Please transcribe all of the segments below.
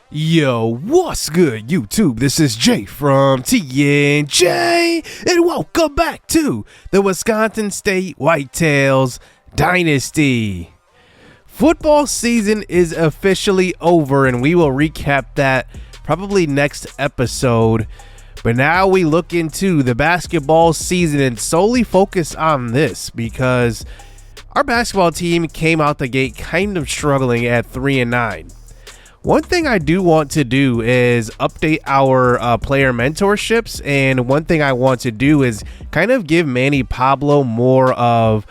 Yo, what's good, YouTube? This is Jay from TNJ, and welcome back to the Wisconsin State Whitetails Dynasty. Football season is officially over, and we will recap that probably next episode. But now we look into the basketball season and solely focus on this because our basketball team came out the gate kind of struggling at 3-9. One thing I do want to do is update our player mentorships, and one thing I want to do is kind of give Manny Pablo more of,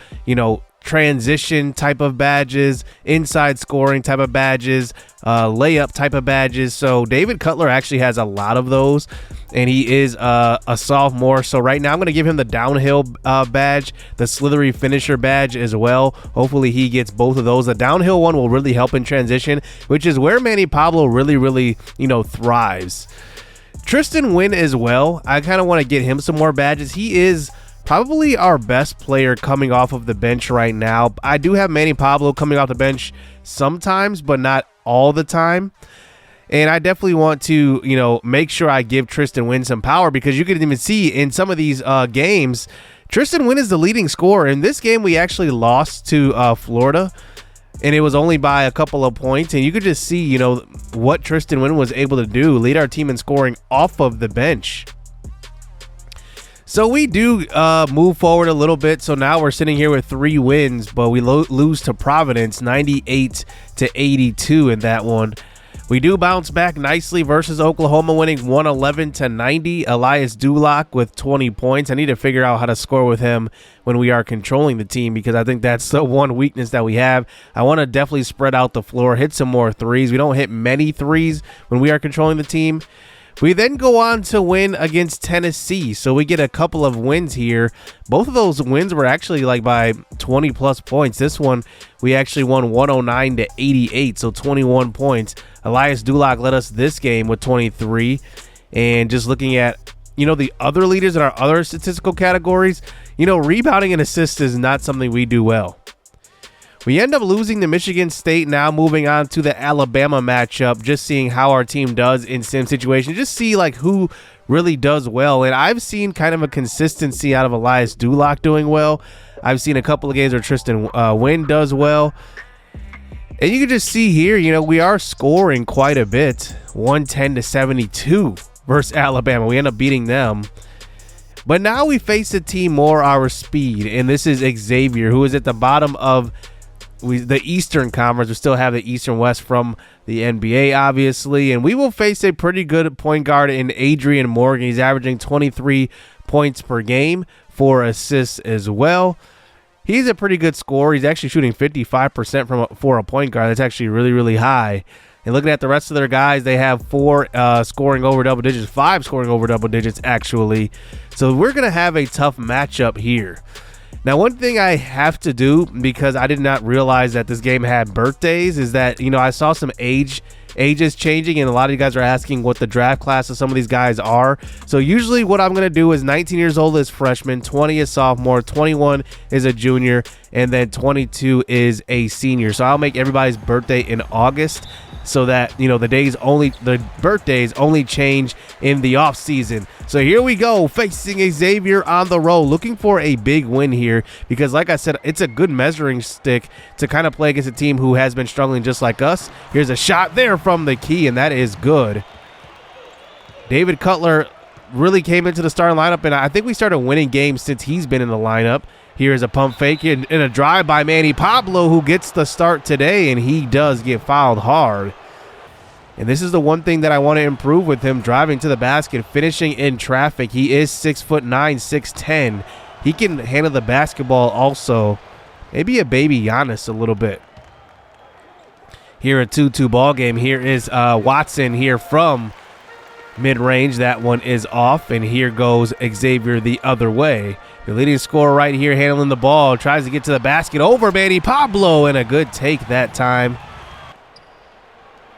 transition type of badges, inside scoring type of badges, layup type of badges. So David Cutler actually has a lot of those, and he is a sophomore. So right now I'm going to give him the downhill badge, the slithery finisher badge as well. Hopefully he gets both of those. The downhill one will really help in transition, which is where Manny Pablo really thrives. Tristan Wynn as well. I kind of want to get him some more badges. He is probably our best player coming off of the bench right now. I do have Manny Pablo coming off the bench sometimes, but not all the time. And I definitely want to, make sure I give Tristan Wynn some power, because you can even see in some of these games, Tristan Wynn is the leading scorer. In this game, we actually lost to Florida, and it was only by a couple of points. And you could just see, what Tristan Wynn was able to do, lead our team in scoring off of the bench. So we do move forward a little bit. So now we're sitting here with 3 wins, but we lose to Providence 98-82 in that one. We do bounce back nicely versus Oklahoma, winning 111-90. Elias Dulac with 20 points. I need to figure out how to score with him when we are controlling the team, because I think that's the one weakness that we have. I want to definitely spread out the floor, hit some more threes. We don't hit many threes when we are controlling the team. We then go on to win against Tennessee, so we get a couple of wins here. Both of those wins were actually by 20 plus points. This one, we actually won 109-88, so 21 points. Elias Dulac led us this game with 23. And just looking at, the other leaders in our other statistical categories, rebounding and assists is not something we do well. We end up losing to Michigan State, now moving on to the Alabama matchup, just seeing how our team does in sim situations, just see who really does well. And I've seen kind of a consistency out of Elias Dulac doing well. I've seen a couple of games where Tristan Wynn does well. And you can just see here, we are scoring quite a bit, 110-72 versus Alabama. We end up beating them. But now we face a team more our speed, and this is Xavier, who is at the bottom of the Eastern Conference. We still have the Eastern West from the NBA, obviously, and we will face a pretty good point guard in Adrian Morgan. He's averaging 23 points per game, 4 assists as well. He's a pretty good scorer. He's actually shooting 55% for a point guard. That's actually really high. And looking at the rest of their guys, they have 4 scoring over double digits, 5 scoring over double digits actually. So we're going to have a tough matchup here. Now, one thing I have to do, because I did not realize that this game had birthdays, is that, I saw some ages changing, and a lot of you guys are asking what the draft class of some of these guys are. So usually what I'm going to do is 19 years old is freshman, 20 is sophomore, 21 is a junior, and then 22 is a senior. So I'll make everybody's birthday in August, so that the birthdays only change in the off season. So here we go, facing Xavier on the road, looking for a big win here, because like I said, it's a good measuring stick to kind of play against a team who has been struggling just like us. Here's a shot there from the key, and that is good. David Cutler really came into the starting lineup, and I think we started winning games since he's been in the lineup. Here's a pump fake in a drive by Manny Pablo, who gets the start today, and he does get fouled hard. And this is the one thing that I want to improve with him, driving to the basket, finishing in traffic. He is 6'9", 6'10". He can handle the basketball also. Maybe a baby Giannis a little bit. Here a 2-2 ball game. Here is Watson here from mid-range. That one is off, and here goes Xavier the other way. The leading scorer right here handling the ball, tries to get to the basket over Manny Pablo, and a good take that time.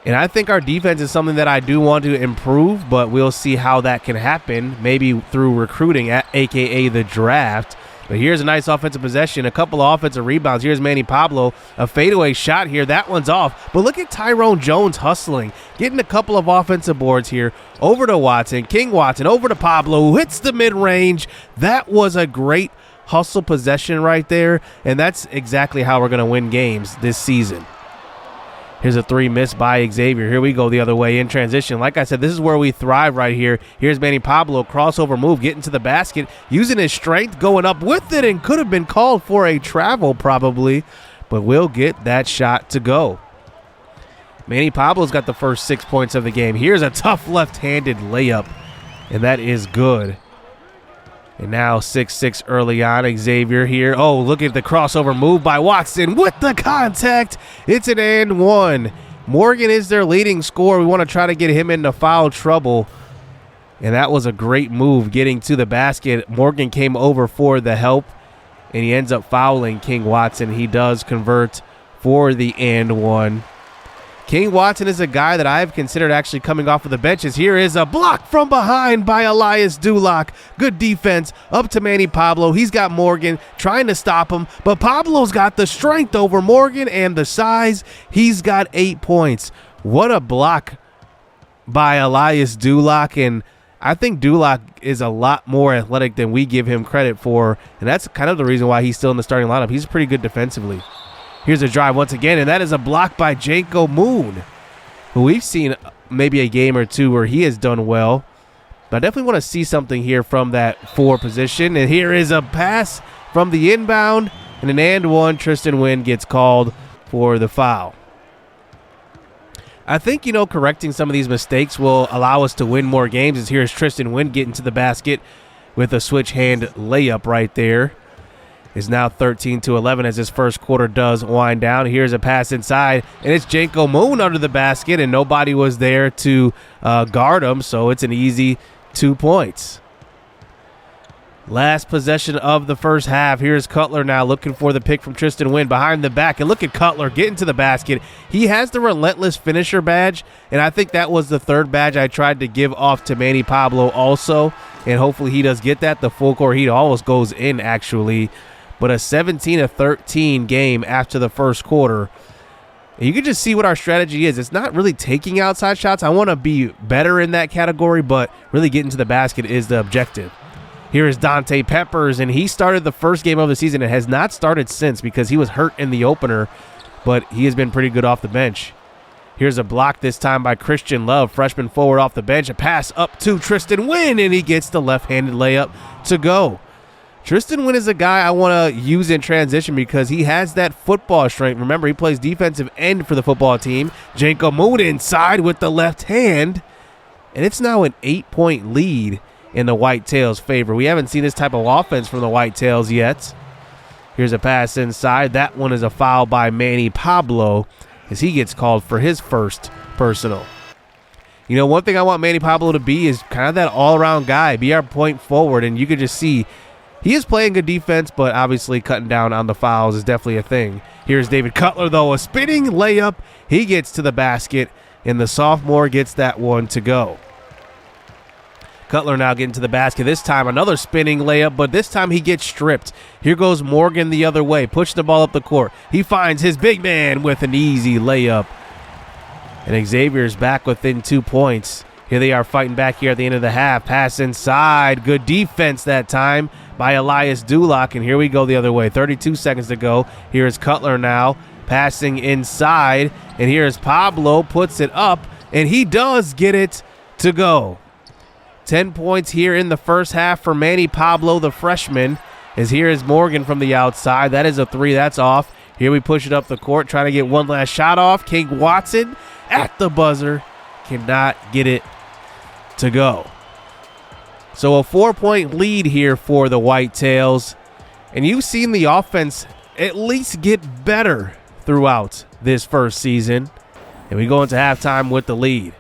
And I think our defense is something that I do want to improve, but we'll see how that can happen, maybe through recruiting, aka the draft. But here's a nice offensive possession, a couple of offensive rebounds. Here's Manny Pablo, a fadeaway shot here. That one's off. But look at Tyrone Jones hustling, getting a couple of offensive boards here. Over to Watson, King Watson, over to Pablo, who hits the mid-range. That was a great hustle possession right there, and that's exactly how we're going to win games this season. Here's a three missed by Xavier. Here we go the other way in transition. Like I said, this is where we thrive right here. Here's Manny Pablo, crossover move, getting to the basket, using his strength, going up with it, and could have been called for a travel probably, but we'll get that shot to go. Manny Pablo's got the first 6 points of the game. Here's a tough left-handed layup, and that is good. And now 6-6 early on. Xavier here. Oh, look at the crossover move by Watson with the contact. It's an and one. Morgan is their leading scorer. We want to try to get him into foul trouble. And that was a great move getting to the basket. Morgan came over for the help, and he ends up fouling King Watson. He does convert for the and one. King Watson is a guy that I have considered actually coming off of the benches. Here is a block from behind by Elias Dulac. Good defense up to Manny Pablo. He's got Morgan trying to stop him, but Pablo's got the strength over Morgan and the size. He's got 8 points. What a block by Elias Dulac, and I think Dulac is a lot more athletic than we give him credit for, and that's kind of the reason why he's still in the starting lineup. He's pretty good defensively. Here's a drive once again, and that is a block by Janko Moon, who we've seen maybe a game or two where he has done well. But I definitely want to see something here from that 4 position. And here is a pass from the inbound, and an and one. Tristan Wynn gets called for the foul. I think, correcting some of these mistakes will allow us to win more games. As here's Tristan Wynn getting to the basket with a switch hand layup right there. Is now 13-11 as his first quarter does wind down. Here's a pass inside, and it's Janko Moon under the basket, and nobody was there to guard him, so it's an easy 2 points. Last possession of the first half. Here's Cutler now looking for the pick from Tristan Wynn behind the back, and look at Cutler getting to the basket. He has the relentless finisher badge, and I think that was the third badge I tried to give off to Manny Pablo also, and hopefully he does get that. The full court heat almost goes in actually. But a 17-13 game after the first quarter. And you can just see what our strategy is. It's not really taking outside shots. I want to be better in that category, but really getting to the basket is the objective. Here is Dante Peppers, and he started the first game of the season and has not started since because he was hurt in the opener, but he has been pretty good off the bench. Here's a block this time by Christian Love, freshman forward off the bench. A pass up to Tristan Wynn, and he gets the left-handed layup to go. Tristan Wynn is a guy I want to use in transition because he has that football strength. Remember, he plays defensive end for the football team. Janko Moon inside with the left hand, and it's now an 8-point lead in the Whitetails' favor. We haven't seen this type of offense from the Whitetails yet. Here's a pass inside. That one is a foul by Manny Pablo as he gets called for his first personal. One thing I want Manny Pablo to be is kind of that all-around guy, be our point forward, and you could just see he is playing good defense, but obviously cutting down on the fouls is definitely a thing. Here's David Cutler, though, a spinning layup. He gets to the basket, and the sophomore gets that one to go. Cutler now getting to the basket. This time another spinning layup, but this time he gets stripped. Here goes Morgan the other way, pushing the ball up the court. He finds his big man with an easy layup. And Xavier's back within 2 points. Here they are fighting back here at the end of the half. Pass inside. Good defense that time by Elias Dulac, and here we go the other way. 32 seconds to go. Here's Cutler now passing inside, and here's Pablo, puts it up, and he does get it to go. 10 points here in the first half for Manny Pablo, the freshman, as here is Morgan from the outside. That is a 3. That's off. Here we push it up the court, trying to get one last shot off. King Watson at the buzzer cannot get it to go. So a 4-point lead here for the Whitetails. And you've seen the offense at least get better throughout this first season. And we go into halftime with the lead.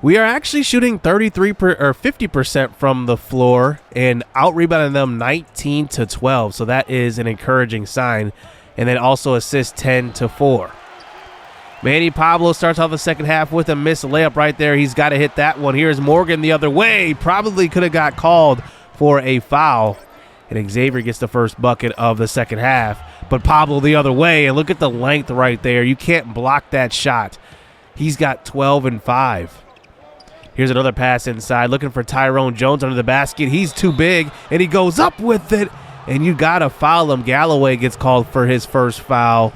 We are actually shooting 50% from the floor and out-rebounding them 19-12. So that is an encouraging sign. And then also assists 10-4. Manny Pablo starts off the second half with a missed layup right there. He's got to hit that one. Here's Morgan the other way. Probably could have got called for a foul. And Xavier gets the first bucket of the second half. But Pablo the other way, and look at the length right there. You can't block that shot. He's got 12 and 5. Here's another pass inside, looking for Tyrone Jones under the basket. He's too big, and he goes up with it, and you got to foul him. Galloway gets called for his first foul.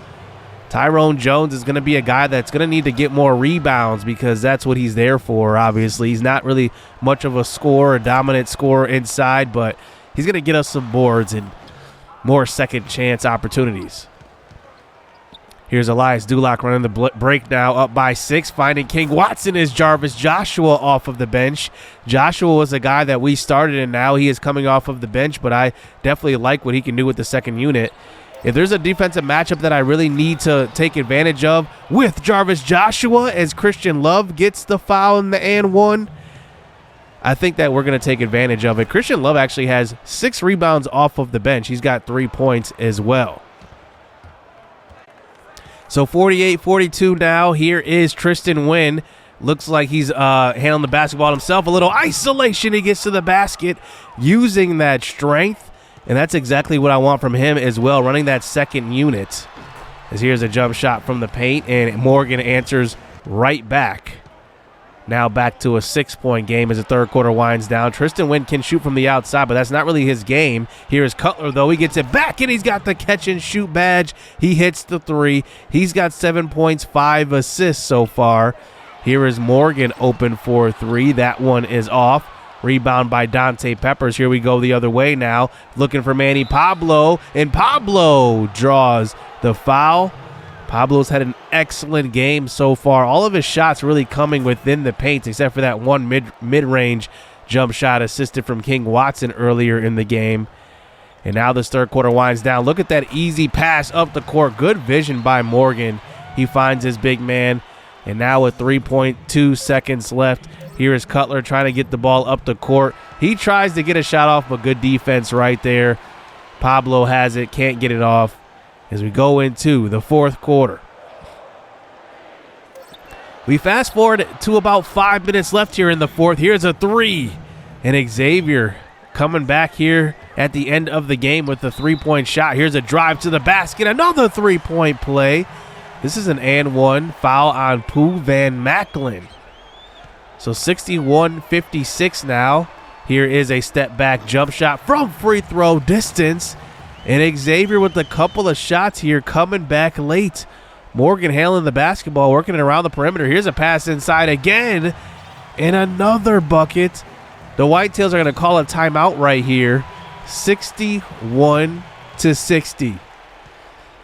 Tyrone Jones is going to be a guy that's going to need to get more rebounds because that's what he's there for, obviously. He's not really much of a scorer, a dominant scorer inside, but he's going to get us some boards and more second chance opportunities. Here's Elias Duloc running the break now, up by 6. Finding King Watson is Jarvis Joshua off of the bench. Joshua was a guy that we started, and now he is coming off of the bench, but I definitely like what he can do with the second unit. If there's a defensive matchup that I really need to take advantage of with Jarvis Joshua as Christian Love gets the foul in the and one, I think that we're going to take advantage of it. Christian Love actually has 6 rebounds off of the bench. He's got 3 points as well. So 48-42 now. Here is Tristan Wynn. Looks like he's handling the basketball himself. A little isolation. He gets to the basket using that strength. And that's exactly what I want from him as well, running that second unit. As here's a jump shot from the paint, and Morgan answers right back. Now back to a 6-point game as the third quarter winds down. Tristan Wynn can shoot from the outside, but that's not really his game. Here is Cutler, though. He gets it back, and he's got the catch-and-shoot badge. He hits the 3. He's got 7 points, 5 assists so far. Here is Morgan open for 3. That one is off. Rebound by Dante Peppers. Here we go the other way now. Looking for Manny Pablo, and Pablo draws the foul. Pablo's had an excellent game so far. All of his shots really coming within the paint, except for that one mid-range jump shot assisted from King Watson earlier in the game. And now this third quarter winds down. Look at that easy pass up the court. Good vision by Morgan. He finds his big man. And now with 3.2 seconds left, here is Cutler trying to get the ball up the court. He tries to get a shot off, but good defense right there. Pablo has it, can't get it off. As we go into the fourth quarter, we fast forward to about 5 minutes left here in the fourth. Here's a 3, and Xavier coming back here at the end of the game with the 3-point shot. Here's a drive to the basket, another 3-point play. This is an and one, foul on Pooh Van Macklin. So 61-56 now. Here is a step back jump shot from free throw distance. And Xavier with a couple of shots here coming back late. Morgan handling the basketball, working it around the perimeter. Here's a pass inside again. And another bucket. The Whitetails are going to call a timeout right here. 61-60.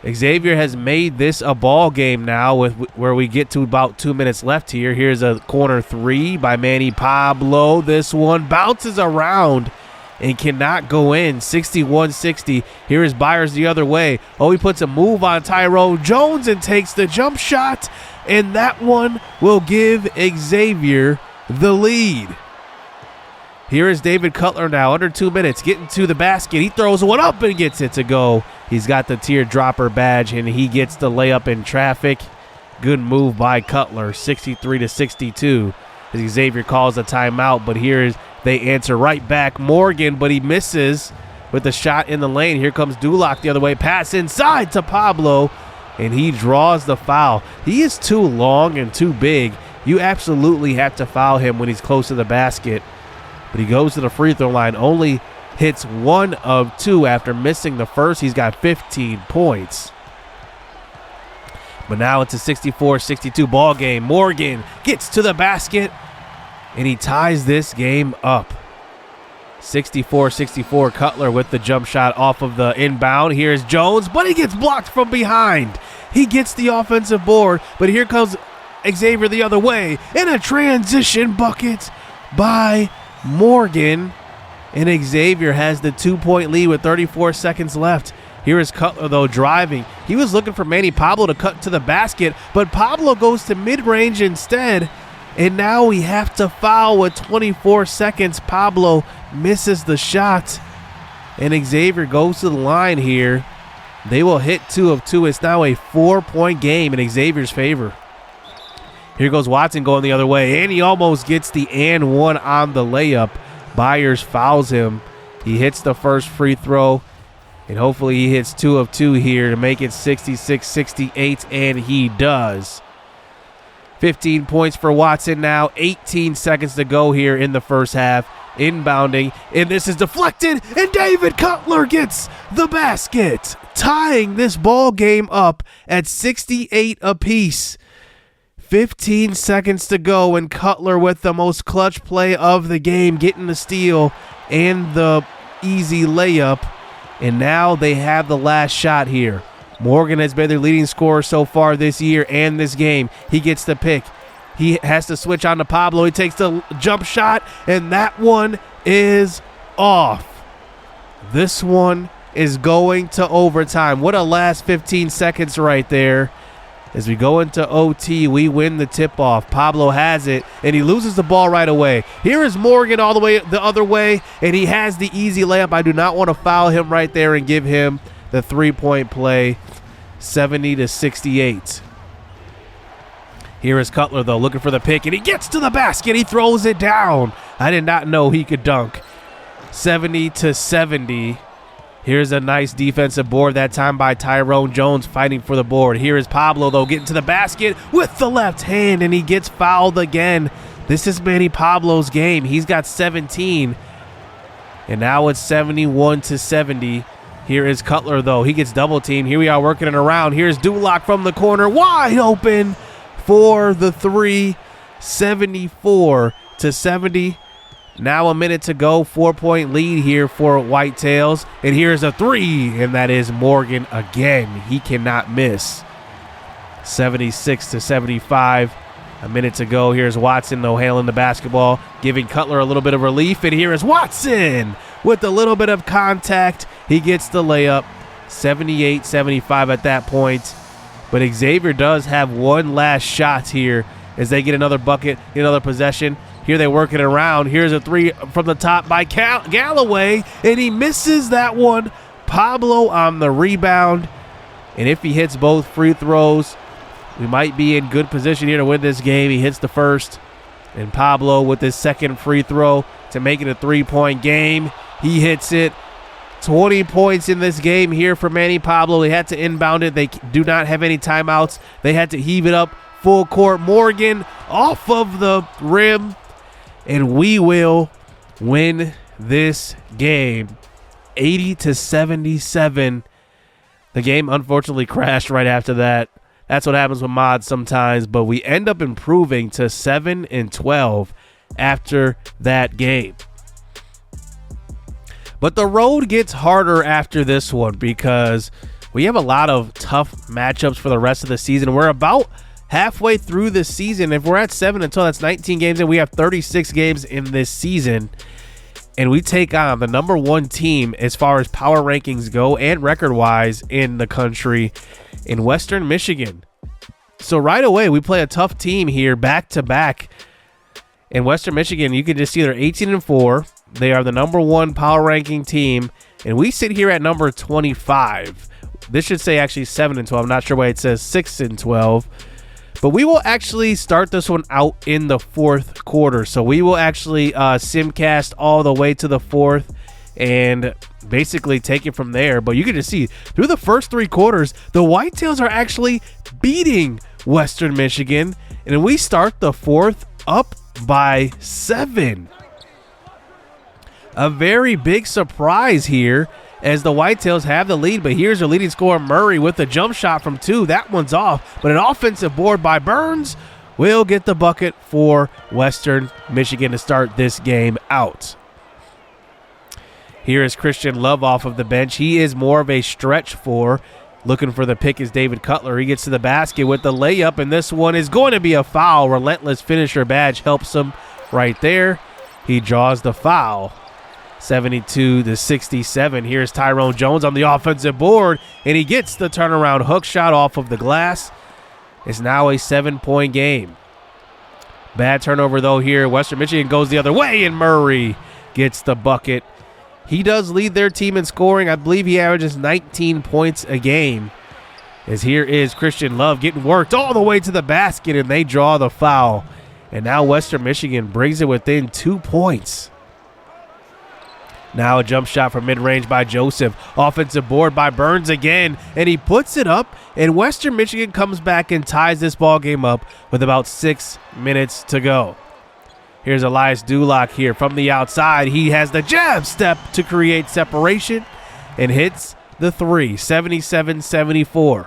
Xavier has made this a ball game now with where we get to about 2 minutes left here. Here's a corner 3 by Manny Pablo. This one bounces around and cannot go in. 61-60. Here is Byers the other way. Oh, he puts a move on Tyrone Jones and takes the jump shot. And that one will give Xavier the lead. Here is David Cutler now, under 2 minutes, getting to the basket. He throws one up and gets it to go. He's got the teardropper badge, and he gets the layup in traffic. Good move by Cutler, 63-62. As Xavier calls a timeout, but they answer right back. Morgan, but he misses with a shot in the lane. Here comes Duloc the other way. Pass inside to Pablo, and he draws the foul. He is too long and too big. You absolutely have to foul him when he's close to the basket. But he goes to the free throw line, only hits 1 of 2 after missing the first. He's got 15 points. But now it's a 64-62 ball game. Morgan gets to the basket, and he ties this game up. 64-64, Cutler with the jump shot off of the inbound. Here's Jones, but he gets blocked from behind. He gets the offensive board, but here comes Xavier the other way, and a transition bucket by Morgan. And Xavier has the 2-point lead with 34 seconds left. Here is Cutler, though, driving. He was looking for Manny Pablo to cut to the basket, but Pablo goes to mid-range instead. And now we have to foul with 24 seconds. Pablo misses the shot, and Xavier goes to the line here. They will hit 2 of 2. It's now a 4-point game in Xavier's favor. Here goes Watson going the other way, and he almost gets the and one on the layup. Byers fouls him, He hits the first free throw, and hopefully he hits 2 of 2 here to make it 66-68, and he does. 15 points for Watson now. 18 seconds to go here in the first half. Inbounding, and this is deflected, and David Cutler gets the basket, tying this ball game up at 68 apiece. 15 seconds to go, and Cutler with the most clutch play of the game, getting the steal and the easy layup, and now they have the last shot here. Morgan has been their leading scorer so far this year and this game. He gets the pick. He has to switch on to Pablo. He takes the jump shot, and that one is off. This one is going to overtime. What a last 15 seconds right there. As we go into OT, we win the tip-off. Pablo has it, and he loses the ball right away. Here is Morgan all the way the other way, and he has the easy layup. I do not want to foul him right there and give him the three-point play, 70-68. Here is Cutler, though, looking for the pick, and he gets to the basket. He throws it down. I did not know he could dunk. 70-70. Here's a nice defensive board, that time by Tyrone Jones fighting for the board. Here is Pablo, though, getting to the basket with the left hand, and he gets fouled again. This is Manny Pablo's game. He's got 17, and now it's 71-70. Here is Cutler, though. He gets double-teamed. Here we are working it around. Here's Duloc from the corner, wide open for the three, 74-70. Now a minute to go, 4-point lead here for Whitetails. And here's a three, and that is Morgan again. He cannot miss. 76-75. A minute to go. Here's Watson, though, handling the basketball, giving Cutler a little bit of relief. And here is Watson with a little bit of contact. He gets the layup. 78-75 at that point. But Xavier does have one last shot here as they get another bucket, another possession. Here they work it around. Here's a three from the top by Galloway, and he misses that one. Pablo on the rebound. And if he hits both free throws, we might be in good position here to win this game. He hits the first, and Pablo with his second free throw to make it a three-point game. He hits it. 20 points in this game here for Manny Pablo. They had to inbound it. They do not have any timeouts. They had to heave it up full court. Morgan off of the rim, and we will win this game 80-77. The game unfortunately crashed right after that. That's what happens with mods sometimes, but we end up improving to 7-12 after that game. But the road gets harder after this one because we have a lot of tough matchups for the rest of the season. We're about halfway through the season. If we're at 7-12, that's 19 games, and we have 36 games in this season. And we take on the number one team as far as power rankings go and record-wise in the country in Western Michigan. So right away, we play a tough team here back-to-back. In Western Michigan, you can just see they're 18-4. They are the number one power ranking team, and we sit here at number 25. This should say actually 7-12. I'm not sure why it says 6-12. But we will actually start this one out in the fourth quarter. So we will actually simcast all the way to the fourth and basically take it from there. But you can just see through the first three quarters, the Whitetails are actually beating Western Michigan. And we start the fourth up by 7. A very big surprise here as the Whitetails have the lead, but here's their leading scorer, Murray, with a jump shot from 2. That one's off, but an offensive board by Burns will get the bucket for Western Michigan to start this game out. Here is Christian Love off of the bench. He is more of a stretch four. Looking for the pick is David Cutler. He gets to the basket with the layup, and this one is going to be a foul. Relentless finisher badge helps him right there. He draws the foul. 72-67. Here's Tyrone Jones on the offensive board, and he gets the turnaround hook shot off of the glass. It's now a 7-point game. Bad turnover, though, here. Western Michigan goes the other way, and Murray gets the bucket. He does lead their team in scoring. I believe he averages 19 points a game. As here is Christian Love getting worked all the way to the basket, and they draw the foul. And now Western Michigan brings it within 2 points. Now a jump shot from mid-range by Joseph. Offensive board by Burns again, and he puts it up, and Western Michigan comes back and ties this ball game up with about 6 minutes to go. Here's Elias Duloc here from the outside. He has the jab step to create separation and hits the three, 77-74.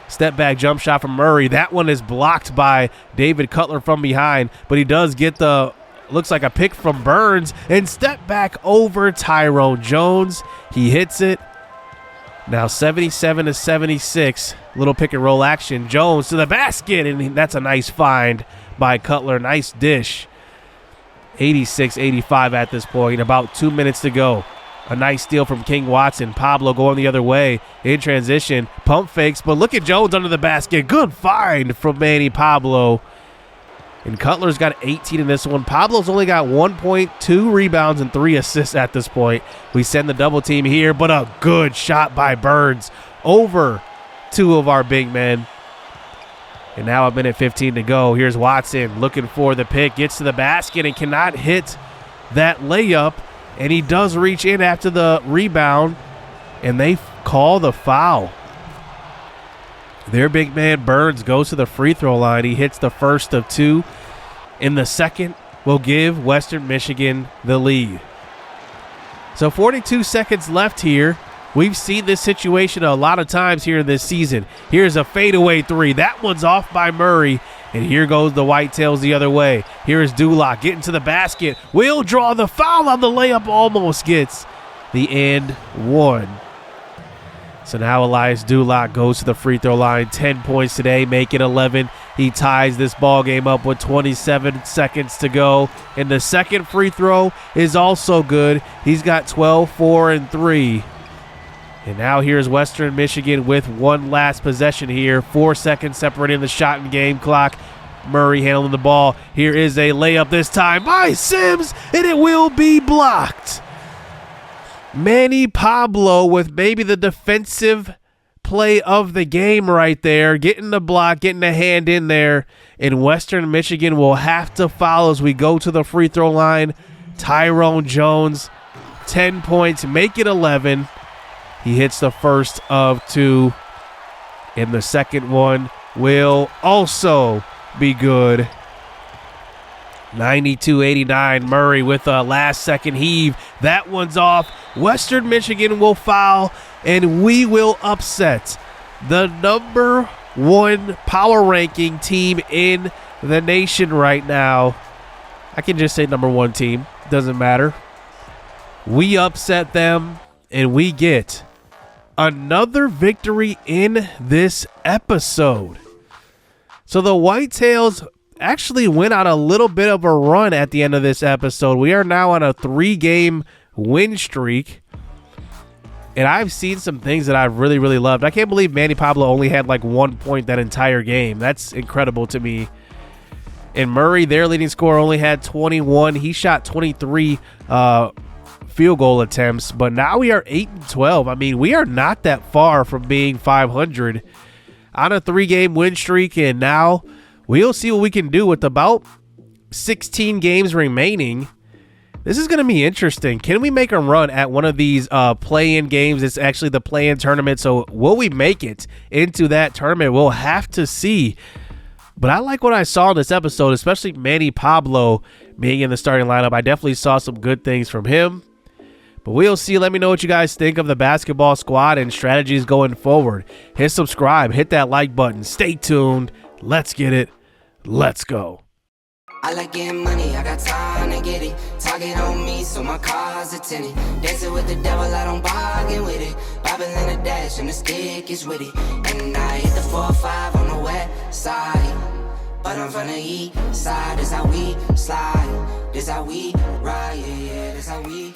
Step back jump shot from Murray. That one is blocked by David Cutler from behind, but he does get the, looks like a pick from Burns, and step back over Tyrone Jones. He hits it. Now 77-76. Little pick and roll action. Jones to the basket, and that's a nice find by Cutler. Nice dish. 86-85 at this point. About 2 minutes to go. A nice steal from King Watson. Pablo going the other way in transition. Pump fakes, but look at Jones under the basket. Good find from Manny Pablo. And Cutler's got 18 in this one. Pablo's only got 1.2 rebounds and 3 assists at this point. We send the double team here, but a good shot by Burns over 2 of our big men. And now a minute 15 to go. Here's Watson looking for the pick. Gets to the basket and cannot hit that layup. And he does reach in after the rebound, and they call the foul. Their big man Burns goes to the free throw line. He hits the first of 2. In the second, will give Western Michigan the lead. So 42 seconds left here. We've seen this situation a lot of times here this season. Here's a fadeaway 3. That one's off by Murray. And here goes the Whitetails the other way. Here's Duloc getting to the basket. Will draw the foul on the layup. Almost gets the and one. So now Elias Duloc goes to the free throw line. 10 points today, make it 11. He ties this ball game up with 27 seconds to go. And the second free throw is also good. He's got 12, 4, and 3. And now here's Western Michigan with one last possession here. 4 seconds separating the shot and game clock. Murray handling the ball. Here is a layup this time by Sims, and it will be blocked. Manny Pablo with maybe the defensive play of the game right there. Getting the block, getting a hand in there. And Western Michigan will have to foul as we go to the free throw line. Tyrone Jones, 10 points, make it 11. He hits the first of 2, and the second one will also be good. 92-89, Murray with a last-second heave. That one's off. Western Michigan will foul, and we will upset the number 1 power ranking team in the nation right now. I can just say number 1 team. Doesn't matter. We upset them, and we get another victory in this episode. So the Whitetails actually went on a little bit of a run at the end of this episode. We are now on a 3-game win streak. And I've seen some things that I've really, really loved. I can't believe Manny Pablo only had like 1 point that entire game. That's incredible to me. And Murray, their leading scorer, only had 21. He shot 23 field goal attempts, but now we are 8-12. I mean, we are not that far from being 500 on a 3-game win streak, and now we'll see what we can do with about 16 games remaining. This is going to be interesting. Can we make a run at one of these play-in games? It's actually the play-in tournament, so will we make it into that tournament? We'll have to see. But I like what I saw in this episode, especially Manny Pablo being in the starting lineup. I definitely saw some good things from him. But we'll see. Let me know what you guys think of the basketball squad and strategies going forward. Hit subscribe. Hit that like button. Stay tuned. Let's get it. Let's go. I like getting money. I got time to get it. Target on me, so my car's a tenant. Dancing with the devil, I don't bargain with it. Bobbing in the dash, and the stick is with it. And I hit the 4-5 on the west side. But I'm from the east side. This how we slide. This how we ride. Yeah, this how we